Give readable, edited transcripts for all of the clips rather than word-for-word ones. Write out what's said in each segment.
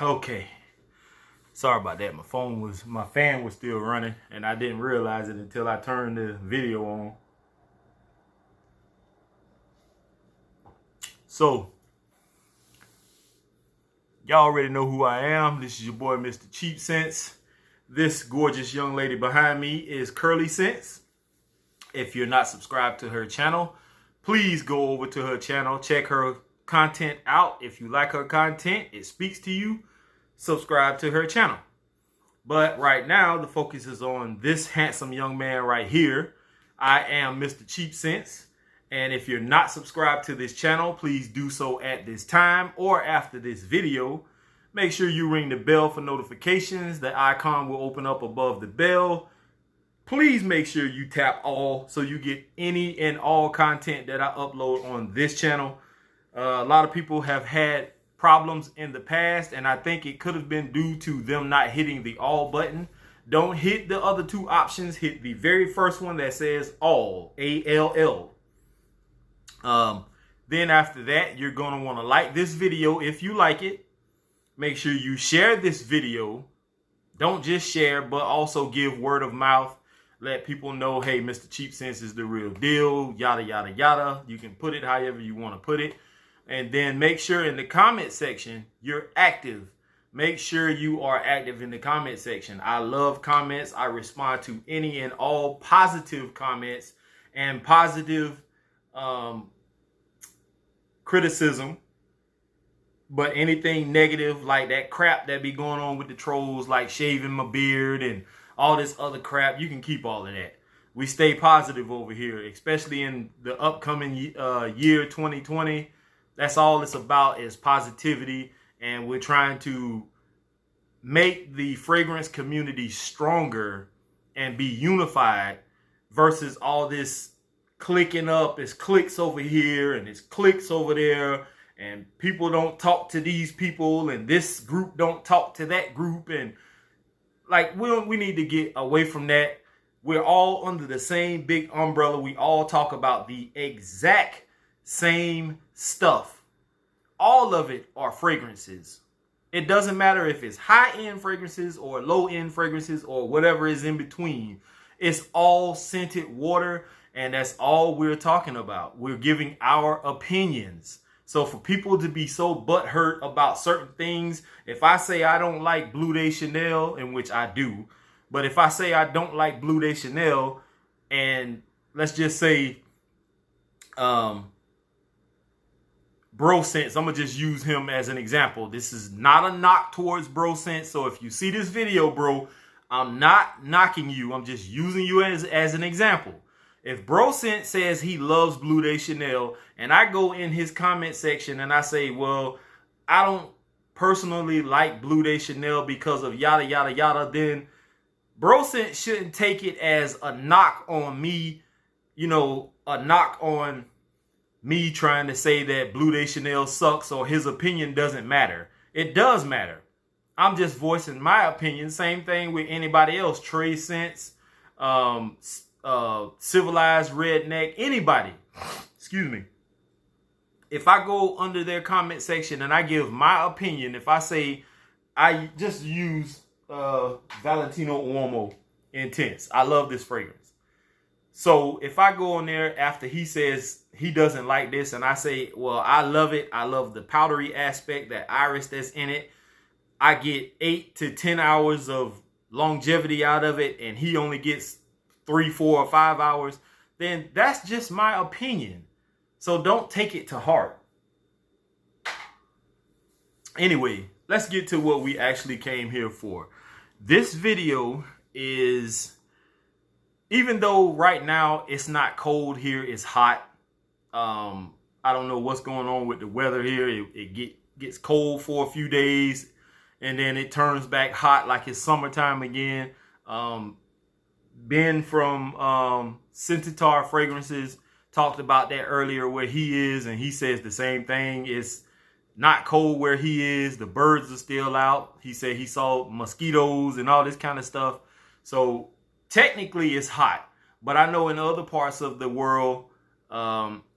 Okay. Sorry about that. My fan was still running and I didn't realize it until I turned the video on. So, y'all already know who I am. This is your boy, Mr. Cheap Sense. This gorgeous young lady behind me is Curly Sense. If you're not subscribed to her channel, please go over to her channel. Check her content out. If you like her content, it speaks to you, subscribe to her channel. But right now, the focus is on this handsome young man right here. I am Mr. Cheap Sense. And if you're not subscribed to this channel, please do so at this time or after this video. Make sure you ring the bell for notifications. The icon will open up above the bell. Please make sure you tap all so you get any and all content that I upload on this channel. A lot of people have had problems in the past, and I think it could have been due to them not hitting the all button. Don't hit the other two options. Hit the very first one that says all, A-L-L. Then after that, you're going to want to like this video if you like it. Make sure you share this video. Don't just share, but also give word of mouth. Let people know, hey, Mr. Cheap Sense is the real deal, yada, yada, yada. You can put it however you want to put it. And then make sure in the comment section, you're active. Make sure you are active in the comment section. I love comments. I respond to any and all positive comments and positive criticism. But anything negative, like that crap that be going on with the trolls, like shaving my beard and all this other crap, you can keep all of that. We stay positive over here, especially in the upcoming year 2020. That's all it's about, is positivity. And we're trying to make the fragrance community stronger and be unified versus all this clicking up. It's clicks over here and it's clicks over there. And people don't talk to these people, and this group don't talk to that group. And like, we need to get away from that. We're all under the same big umbrella. We all talk about the exact same stuff. All of it are fragrances. It doesn't matter if it's high-end fragrances or low-end fragrances or whatever is in between. It's all scented water, and that's all we're talking about. We're giving our opinions. So for people to be so butthurt about certain things, if I say I don't like Bleu de Chanel, in which I do, but if I say I don't like Bleu de Chanel, and let's just say Bro Sense, I'm going to just use him as an example. This is not a knock towards Bro Sense. So if you see this video, bro, I'm not knocking you. I'm just using you as an example. If Bro Sense says he loves Bleu de Chanel, and I go in his comment section and I say, well, I don't personally like Bleu de Chanel because of yada, yada, yada, then Bro Sense shouldn't take it as a knock on me, you know, a knock on me trying to say that Bleu de Chanel sucks or his opinion doesn't matter. It does matter. I'm just voicing my opinion. Same thing with anybody else. Trey Sense, Civilized Redneck, anybody. Excuse me. If I go under their comment section and I give my opinion, if I say, I just use Valentino Uomo Intense. I love this fragrance. So if I go on there after he says he doesn't like this and I say, well, I love it. I love the powdery aspect, that iris that's in it. I get 8 to 10 hours of longevity out of it, and he only gets 3, 4, or 5 hours. Then that's just my opinion. So don't take it to heart. Anyway, let's get to what we actually came here for. This video is, even though right now it's not cold here, it's hot. I don't know what's going on with the weather here. It gets cold for a few days, and then it turns back hot like it's summertime again. Ben from Scentitar Fragrances talked about that earlier where he is, and he says the same thing. It's not cold where he is. The birds are still out. He said he saw mosquitoes and all this kind of stuff. So technically it's hot, but I know in other parts of the world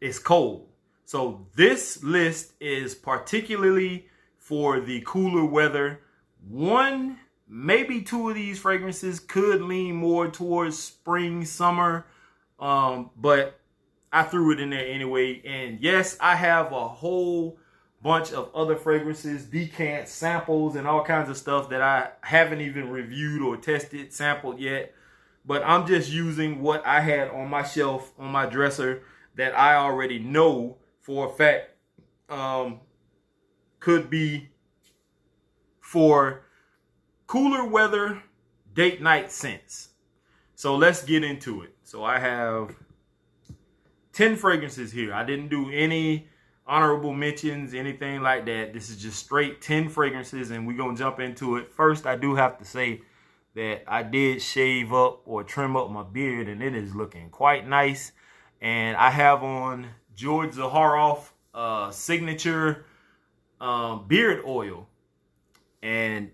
it's cold. So this list is particularly for the cooler weather. One, maybe two of these fragrances could lean more towards spring, summer, but I threw it in there anyway. And yes, I have a whole bunch of other fragrances, decants, samples, and all kinds of stuff that I haven't even reviewed or tested, sampled yet. But I'm just using what I had on my shelf, on my dresser, that I already know for a fact could be for cooler weather date night scents. So let's get into it. So I have 10 fragrances here. I didn't do any honorable mentions, anything like that. This is just straight 10 fragrances, and we're going to jump into it. First, I do have to say that I did shave up or trim up my beard, and it is looking quite nice. And I have on George Zaharoff signature beard oil, and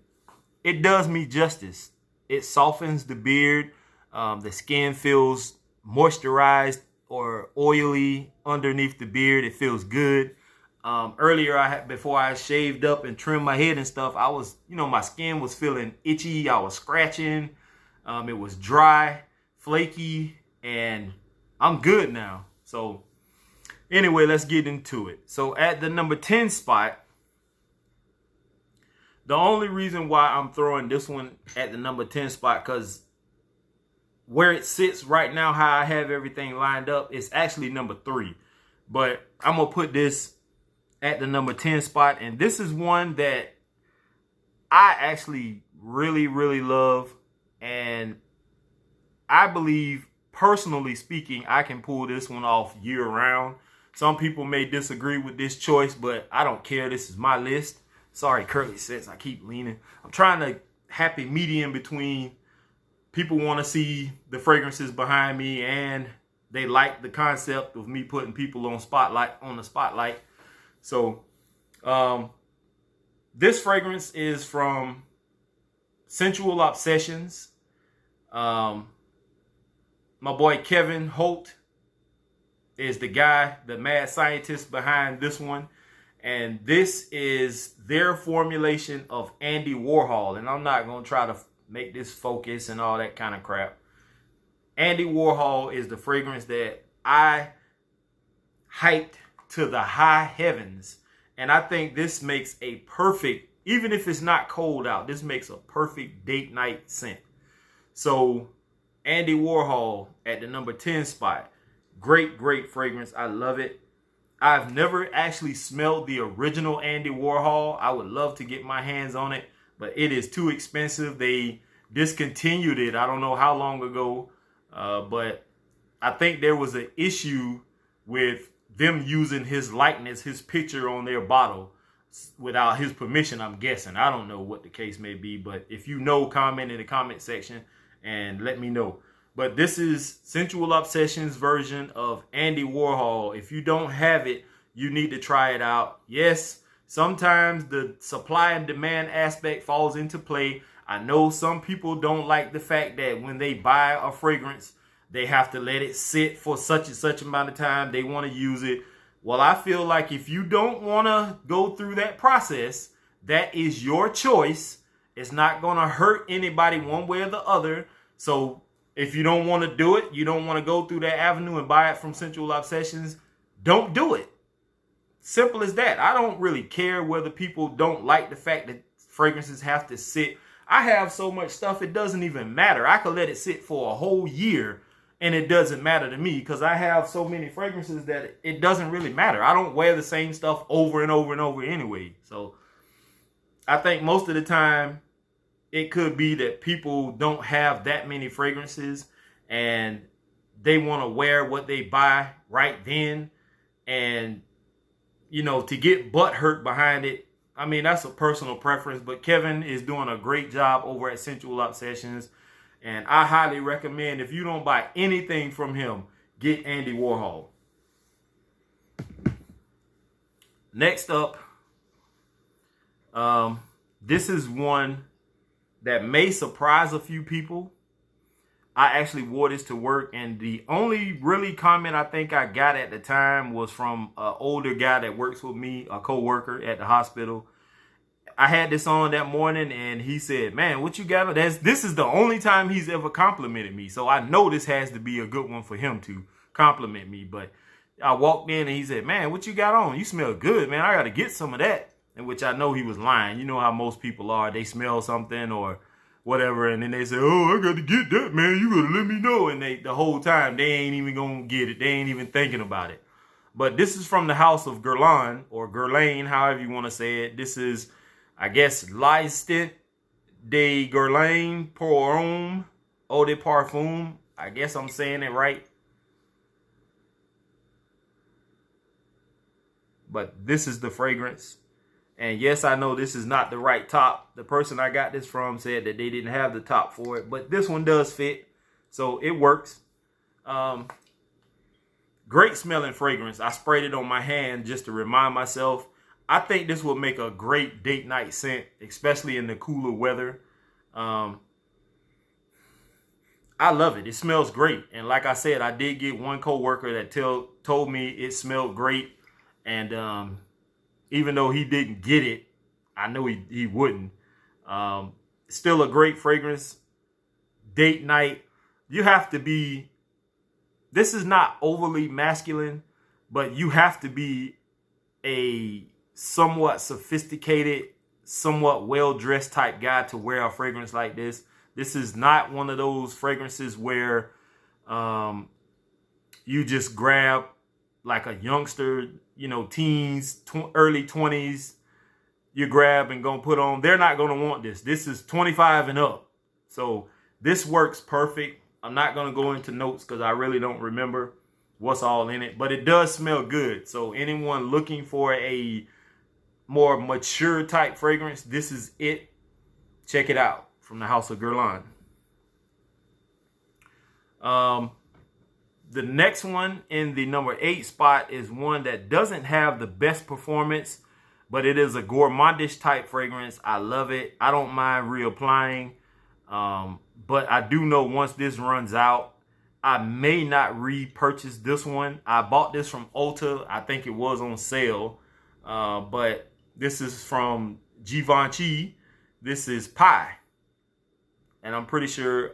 it does me justice. It softens the beard. The skin feels moisturized or oily underneath the beard. It feels good. Earlier, before I shaved up and trimmed my head and stuff, I was, my skin was feeling itchy. I was scratching. It was dry, flaky, and I'm good now. So anyway, let's get into it. So at the number 10 spot, the only reason why I'm throwing this one at the number 10 spot, because where it sits right now, how I have everything lined up, it's actually number 3. But I'm going to put this at the number 10 spot. And this is one that I actually really, really love. And I believe, personally speaking, I can pull this one off year round. Some people may disagree with this choice, but I don't care. This is my list. Sorry, Curly says I keep leaning. I'm trying to happy medium between people want to see the fragrances behind me and they like the concept of me putting people on the spotlight. So this fragrance is from Sensual Obsessions. My boy Kevin Holt is the guy, the mad scientist behind this one. And this is their formulation of Andy Warhol. And I'm not going to try to make this focus and all that kind of crap. Andy Warhol is the fragrance that I hyped to the high heavens. And I think this makes a perfect, even if it's not cold out, this makes a perfect date night scent. So Andy Warhol at the number 10 spot. Great, great fragrance. I love it. I've never actually smelled the original Andy Warhol. I would love to get my hands on it, but it is too expensive. They discontinued it. I don't know how long ago, but I think there was an issue with them using his likeness, his picture on their bottle without his permission, I'm guessing. I don't know what the case may be, but if you know, comment in the comment section and let me know. But this is Sensual Obsessions version of Andy Warhol. If you don't have it, you need to try it out. Yes, sometimes the supply and demand aspect falls into play. I know some people don't like the fact that when they buy a fragrance, they have to let it sit for such and such amount of time. They want to use it. Well, I feel like if you don't want to go through that process, that is your choice. It's not going to hurt anybody one way or the other. So if you don't want to do it, you don't want to go through that avenue and buy it from Sensual Obsessions, don't do it. Simple as that. I don't really care whether people don't like the fact that fragrances have to sit. I have so much stuff, it doesn't even matter. I could let it sit for a whole year and it doesn't matter to me because I have so many fragrances that it doesn't really matter. I don't wear the same stuff over and over and over anyway. So I think most of the time, it could be that people don't have that many fragrances and they want to wear what they buy right then. And, to get butt hurt behind it, I mean, that's a personal preference. But Kevin is doing a great job over at Sensual Obsessions. And I highly recommend, if you don't buy anything from him, get Andy Warhol. Next up, this is one that may surprise a few people. I actually wore this to work, and the only really comment I think I got at the time was from an older guy that works with me, a co-worker at the hospital. I had this on that morning, and he said, "Man, what you got?" This is the only time he's ever complimented me, so I know this has to be a good one for him to compliment me. But I walked in, and he said, "Man, what you got on? You smell good, man. I got to get some of that." In which I know he was lying. You know how most people are. They smell something or whatever, and then they say, "Oh, I got to get that, man. You got to let me know." And the whole time, they ain't even going to get it. They ain't even thinking about it. But this is from the house of Guerlain, or Guerlain, however you want to say it. This is, I guess, L'Instant de Guerlain pour homme eau de parfum. I guess I'm saying it right. But this is the fragrance. And yes, I know this is not the right top. The person I got this from said that they didn't have the top for it. But this one does fit. So it works. Great smelling fragrance. I sprayed it on my hand just to remind myself. I think this will make a great date night scent, especially in the cooler weather. I love it. It smells great. And like I said, I did get one coworker that told me it smelled great. And even though he didn't get it, I know he wouldn't. Still a great fragrance. Date night. You have to be... This is not overly masculine, but you have to be a somewhat sophisticated, somewhat well-dressed type guy to wear a fragrance like this. This is not one of those fragrances where you just grab like a youngster, you know, teens, early 20s, you grab and gonna put on. They're not gonna want this. This is 25 and up. So this works perfect. I'm not going to go into notes because I really don't remember what's all in it. But it does smell good. So anyone looking for a more mature type fragrance, this is it. Check it out from the house of Guerlain. The next one in the number 8 spot is one that doesn't have the best performance, but it is a gourmandish type fragrance. I love it. I don't mind reapplying. But I do know once this runs out, I may not repurchase this one. I bought this from Ulta. I think it was on sale. But this is from Givenchy. This is Pie. And I'm pretty sure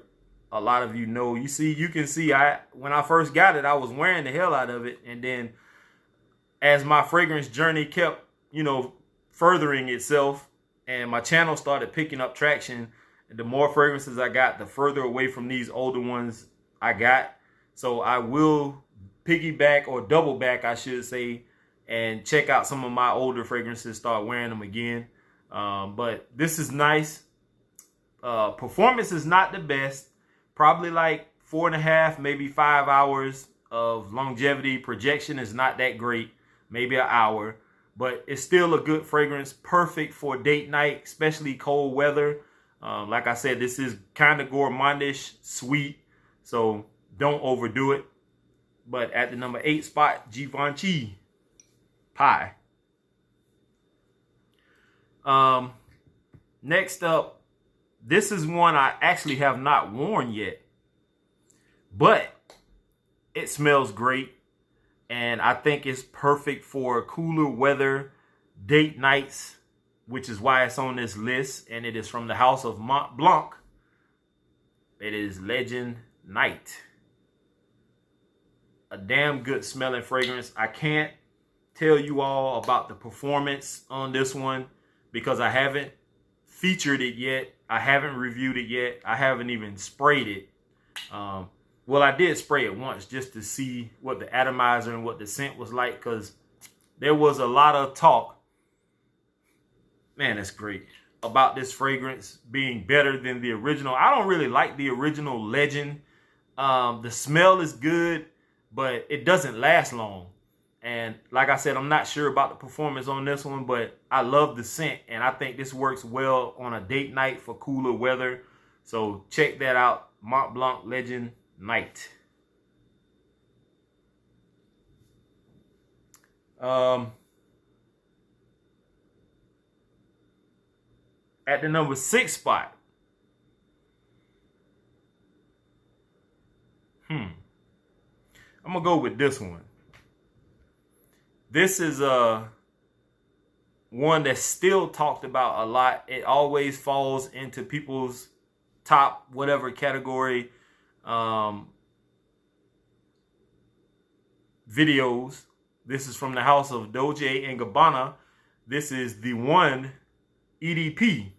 a lot of you know. You can see when I first got it, I was wearing the hell out of it. And then as my fragrance journey kept, furthering itself and my channel started picking up traction, the more fragrances I got, the further away from these older ones I got. So I will piggyback or double back, I should say, and check out some of my older fragrances, start wearing them again. But this is nice. Performance is not the best. Probably like 4.5, maybe 5 hours of longevity. Projection is not that great. Maybe an hour. But it's still a good fragrance. Perfect for date night, especially cold weather. Like I said, this is kind of gourmandish, sweet, so don't overdo it. But at the number 8 spot, Givenchy Pie. Next up, this is one I actually have not worn yet, but it smells great, and I think it's perfect for cooler weather, date nights, which is why it's on this list, and it is from the house of Mont Blanc. It is Legend Night. A damn good smelling fragrance. I can't tell you all about the performance on this one because I haven't featured it yet. I haven't reviewed it yet. I haven't even sprayed it. Well, I did spray it once just to see what the atomizer and what the scent was like, because there was a lot of talk. Man, that's great. About this fragrance being better than the original. I don't really like the original Legend. The smell is good, but it doesn't last long. And like I said, I'm not sure about the performance on this one, but I love the scent. And I think this works well on a date night for cooler weather. So check that out. Mont Blanc Legend Night. At the number 6 spot. I'm going to go with this one. This is one that's still talked about a lot. It always falls into people's top whatever category videos. This is from the house of Dolce & Gabbana. This is the one EDP.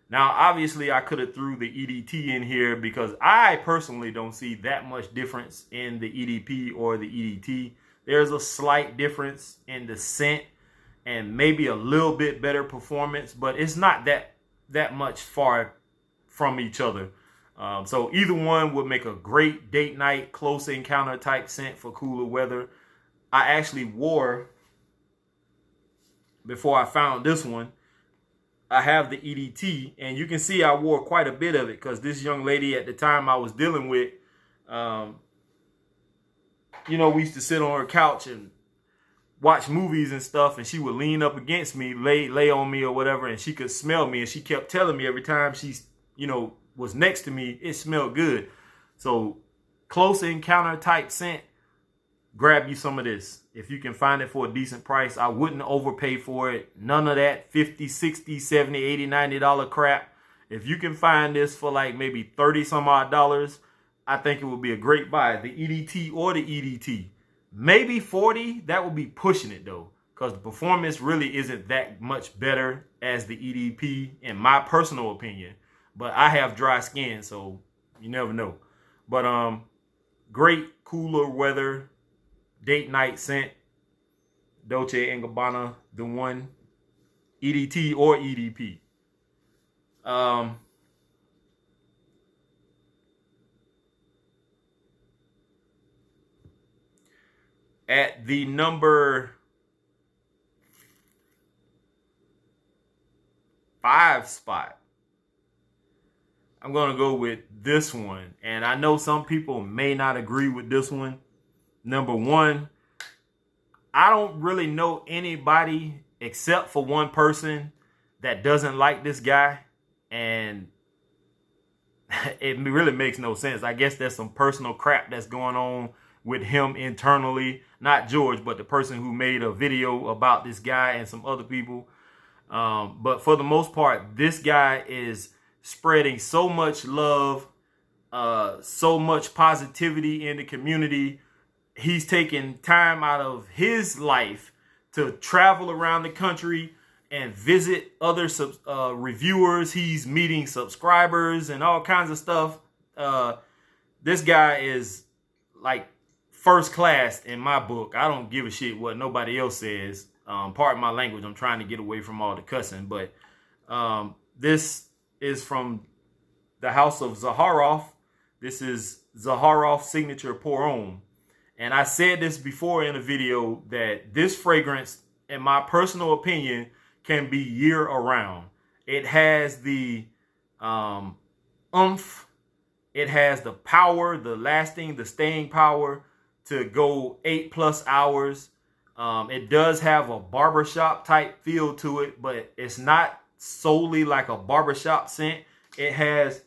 Now, obviously, I could have threw the EDT in here because I personally don't see that much difference in the EDP or the EDT. There's a slight difference in the scent and maybe a little bit better performance, but it's not that much far from each other. So either one would make a great date night, close encounter type scent for cooler weather. I actually wore, before I found this one, I have the EDT, and you can see I wore quite a bit of it because this young lady at the time I was dealing with, you know, we used to sit on her couch and watch movies and stuff, and she would lean up against me, lay on me or whatever, and she could smell me, and she kept telling me every time she, you know, was next to me, it smelled good. So close encounter type scent, grab you some of this. If you can find it for a decent price, I wouldn't overpay for it. None of that $50, $60, $70, $80, $90 crap. If you can find this for like maybe 30 some odd dollars, I think it would be a great buy. The EDT or the EDT. Maybe 40, that would be pushing it though, because the performance really isn't that much better as the EDP in my personal opinion. But I have dry skin, so you never know. But great cooler weather date night scent, Dolce & Gabbana, the one, EDT or EDP. At the number 5 spot, I'm going to go with this one. And I know some people may not agree with this one. Number 1, I don't really know anybody except for one person that doesn't like this guy. And it really makes no sense. I guess there's some personal crap that's going on with him internally. Not George, but the person who made a video about this guy and some other people. But for the most part, this guy is spreading so much love, so much positivity in the community. He's taking time out of his life to travel around the country and visit other reviewers. He's meeting subscribers and all kinds of stuff. This guy is like first class in my book. I don't give a shit what nobody else says. Pardon my language. I'm trying to get away from all the cussing. But this is from the house of Zaharoff. This is Zaharoff Signature Pour Homme. And I said this before in a video that this fragrance, in my personal opinion, can be year around. It has the oomph. It has the power, the lasting, the staying power to go 8+ hours. It does have a barbershop type feel to it, but it's not solely like a barbershop scent. It has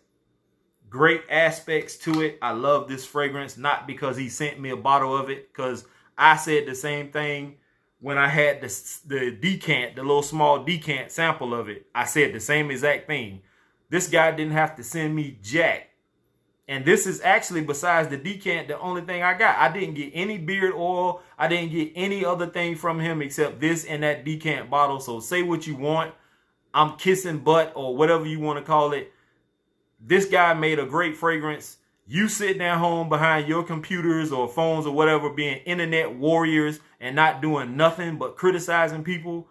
great aspects to it. I love this fragrance, not because he sent me a bottle of it, because I said the same thing when I had the decant, the little small decant sample of it. I said the same exact thing. This guy didn't have to send me jack. And this is actually, besides the decant, the only thing I got. I didn't get any beard oil. I didn't get any other thing from him except this and that decant bottle. So say what you want. I'm kissing butt or whatever you want to call it. This guy made a great fragrance. You sitting at home behind your computers or phones or whatever, being internet warriors and not doing nothing but criticizing people.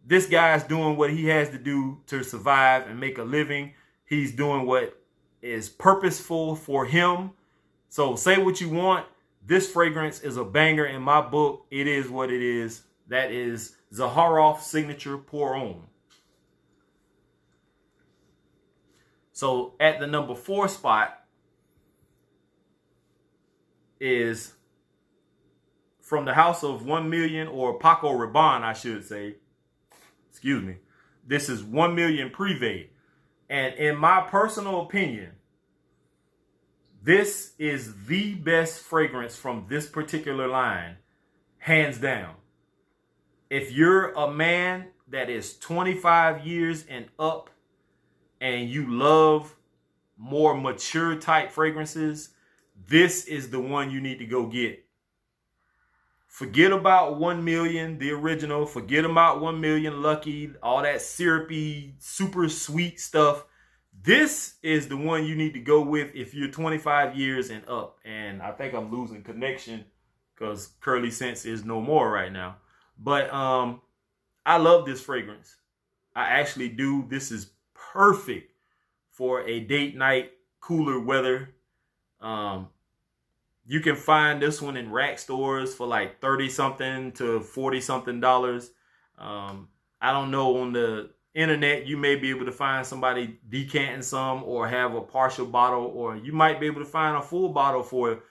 This guy's doing what he has to do to survive and make a living. He's doing what is purposeful for him. So say what you want. This fragrance is a banger in my book. It is what it is. That is Zaharoff Signature Pour Homme. So at the number 4 spot is from the house of 1 Million, or Paco Rabanne, I should say. Excuse me. This is 1 Million Privé. And in my personal opinion, this is the best fragrance from this particular line, hands down. If you're a man that is 25 years and up, and you love more mature type fragrances, this is the one you need to go get. Forget about 1 Million, the original. Forget about 1 Million Lucky, all that syrupy, super sweet stuff. This is the one you need to go with if you're 25 years and up. And I think I'm losing connection because Curly Scents is no more right now. But I love this fragrance. I actually do. This is perfect for a date night, cooler weather. You can find this one in rack stores for like 30 something to 40 something dollars. I don't know, on the internet you may be able to find somebody decanting some or have a partial bottle, or you might be able to find a full bottle for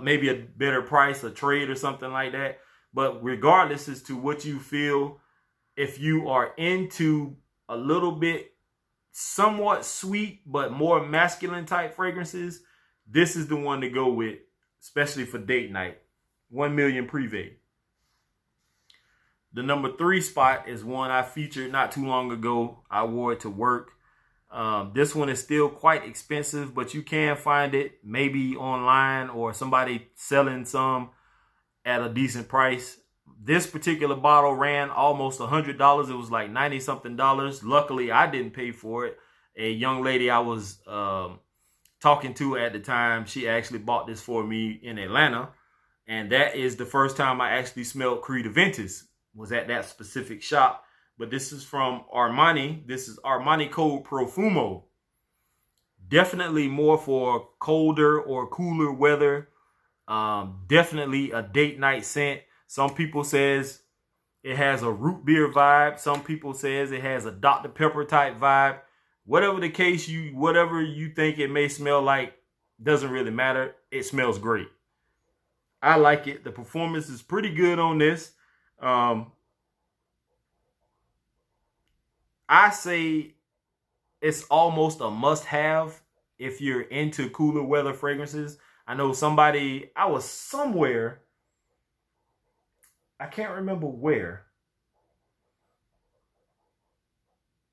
maybe a better price, a trade or something like that. But regardless as to what you feel, if you are into a little bit somewhat sweet but more masculine type fragrances, this is the one to go with, especially for date night. 1 Million Privé. The number 3 spot is one I featured not too long ago. I wore it to work. This one is still quite expensive, but you can find it maybe online or somebody selling some at a decent price. This particular bottle ran almost $100. It was like 90 something dollars. Luckily, I didn't pay for it. A young lady I was talking to at the time, she actually bought this for me in Atlanta. And that is the first time I actually smelled Creed Aventus, was at that specific shop. But this is from Armani. This is Armani Code Profumo. Definitely more for colder or cooler weather. Definitely a date night scent. Some people says it has a root beer vibe. Some people says it has a Dr. Pepper type vibe. Whatever the case, whatever you think it may smell like, doesn't really matter. It smells great. I like it. The performance is pretty good on this. I say it's almost a must-have if you're into cooler weather fragrances. I know I was somewhere, I can't remember where,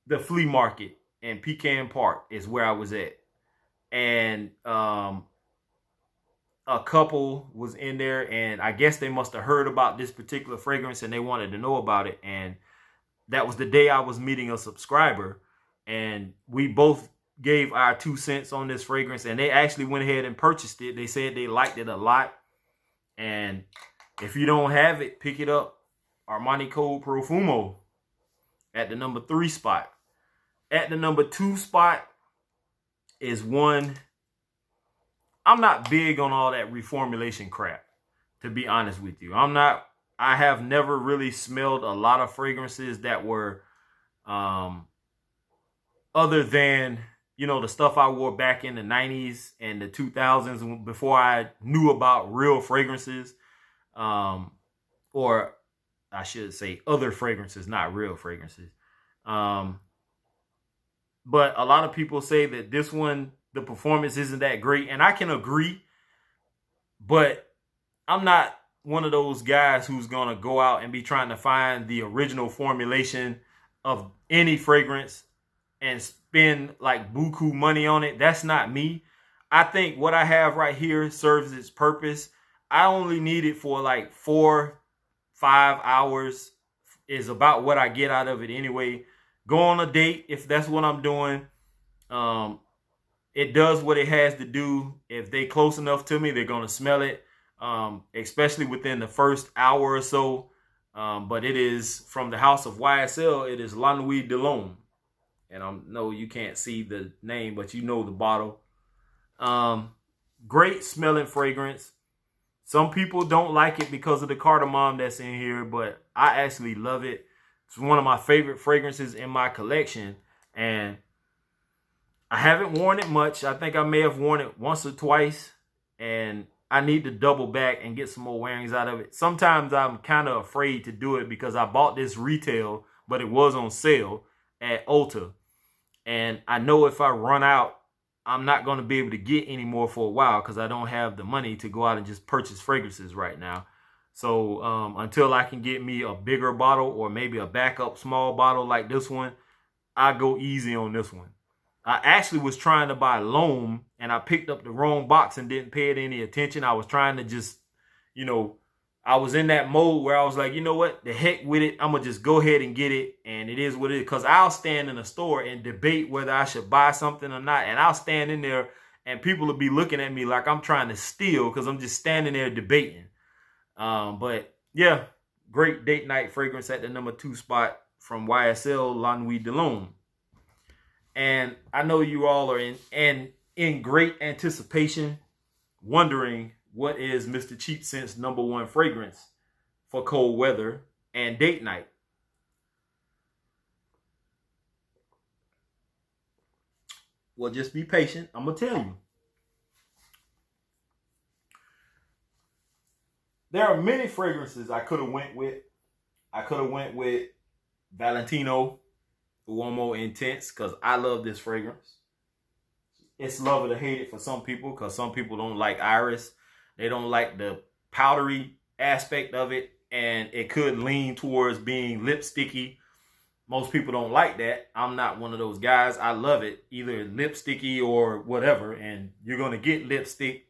the flea market in Pecan Park is where I was at. And a couple was in there, and I guess they must have heard about this particular fragrance and they wanted to know about it. And that was the day I was meeting a subscriber, and we both gave our 2 cents on this fragrance, and they actually went ahead and purchased it. They said they liked it a lot. And if you don't have it, pick it up. Armani Code Profumo at the number 3 spot. At the number 2 spot is one. I'm not big on all that reformulation crap, to be honest with you. I have never really smelled a lot of fragrances that were other than, the stuff I wore back in the 90s and the 2000s before I knew about real fragrances, or I should say other fragrances, not real fragrances. But a lot of people say that this one, the performance isn't that great, and I can agree, but I'm not one of those guys who's going to go out and be trying to find the original formulation of any fragrance and spend like buku money on it. That's not me. I think what I have right here serves its purpose. I only need it for like 4-5 hours is about what I get out of it anyway. Go on a date if that's what I'm doing. It does what it has to do. If they close enough to me, they're going to smell it. Especially within the first hour or so. But it is from the house of YSL. It is La Nuit de l'Homme. And I know you can't see the name, but you know the bottle. Great smelling fragrance. Some people don't like it because of the cardamom that's in here, but I actually love it. It's one of my favorite fragrances in my collection. And I haven't worn it much. I think I may have worn it once or twice. And I need to double back and get some more wearings out of it. Sometimes I'm kind of afraid to do it because I bought this retail, but it was on sale at Ulta. And I know if I run out, I'm not going to be able to get any more for a while because I don't have the money to go out and just purchase fragrances right now. So until I can get me a bigger bottle or maybe a backup small bottle like this one, I go easy on this one. I actually was trying to buy Loam and I picked up the wrong box and didn't pay it any attention. I was trying to just, you know, I was in that mode where I was like, you know what, the heck with it. I'm going to just go ahead and get it. And it is what it is. Because I'll stand in a store and debate whether I should buy something or not. And I'll stand in there and people will be looking at me like I'm trying to steal because I'm just standing there debating. But yeah, great date night fragrance at the number 2 spot from YSL La Nuit de l'Homme. And I know you all are in great anticipation, wondering what is Mr. Cheap Scent's number 1 fragrance for cold weather and date night. Well, just be patient. I'm going to tell you. There are many fragrances I could have went with. I could have went with Valentino Uomo Intense because I love this fragrance. It's love it or hate it for some people because some people don't like iris. They don't like the powdery aspect of it, and it could lean towards being lipsticky. Most people don't like that. I'm not one of those guys. I love it, either lipsticky or whatever, and you're going to get lipstick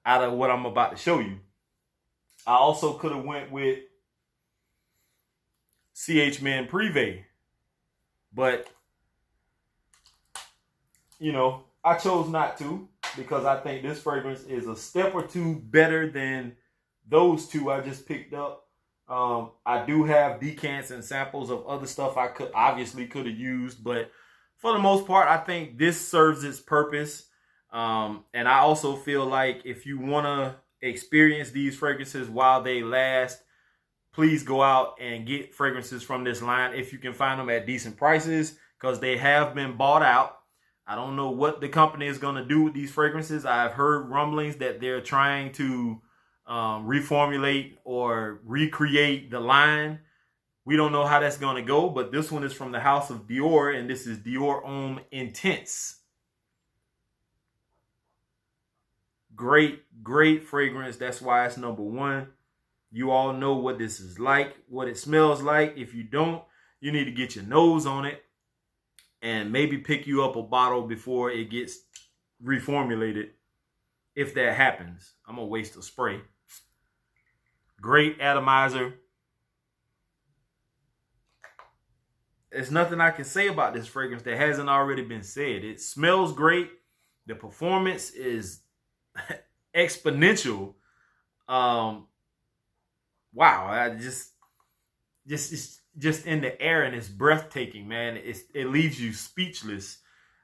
out of what I'm about to show you. I also could have went with CH Men Privé, but, you know, I chose not to because I think this fragrance is a step or two better than those two I just picked up. I do have decants and samples of other stuff I could have used, but for the most part, I think this serves its purpose. And I also feel like if you want to experience these fragrances while they last, please go out and get fragrances from this line if you can find them at decent prices, because they have been bought out. I don't know what the company is going to do with these fragrances. I've heard rumblings that they're trying to reformulate or recreate the line. We don't know how that's going to go, but this one is from the house of Dior, and this is Dior Homme Intense. Great, great fragrance. That's why it's number 1. You all know what this is like, what it smells like. If you don't, you need to get your nose on it and maybe pick you up a bottle before it gets reformulated. If that happens, I'm going to waste a spray. Great atomizer. There's nothing I can say about this fragrance that hasn't already been said. It smells great. The performance is exponential. Wow, I just in the air, and it's breathtaking, man. It leaves you speechless.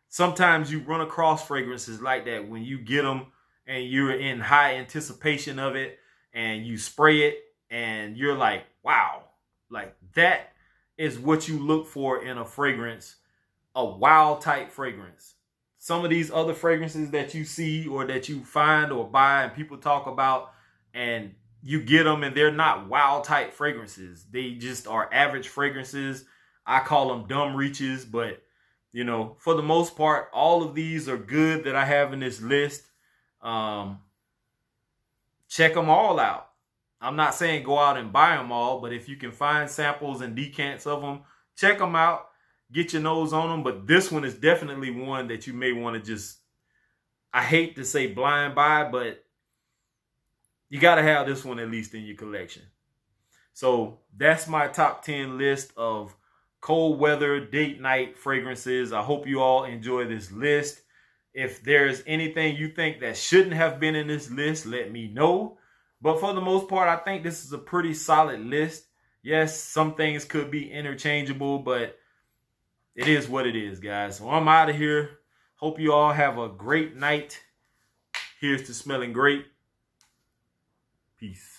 Sometimes you run across fragrances like that when you get them and you're in high anticipation of it and you spray it and you're like, wow, like that is what you look for in a fragrance, a wow type fragrance. Some of these other fragrances that you see or that you find or buy and people talk about, and you get them and they're not wow type fragrances. They just are average fragrances. I call them dumb reaches, but you know, for the most part, all of these are good that I have in this list. Check them all out. I'm not saying go out and buy them all, but if you can find samples and decants of them, check them out. Get your nose on them. But this one is definitely one that you may want to just, I hate to say blind buy, but you got to have this one at least in your collection. So that's my top 10 list of cold weather date night fragrances. I hope you all enjoy this list. If there's anything you think that shouldn't have been in this list, let me know. But for the most part, I think this is a pretty solid list. Yes, some things could be interchangeable, but it is what it is, guys. So I'm out of here. Hope you all have a great night. Here's to smelling great. Peace.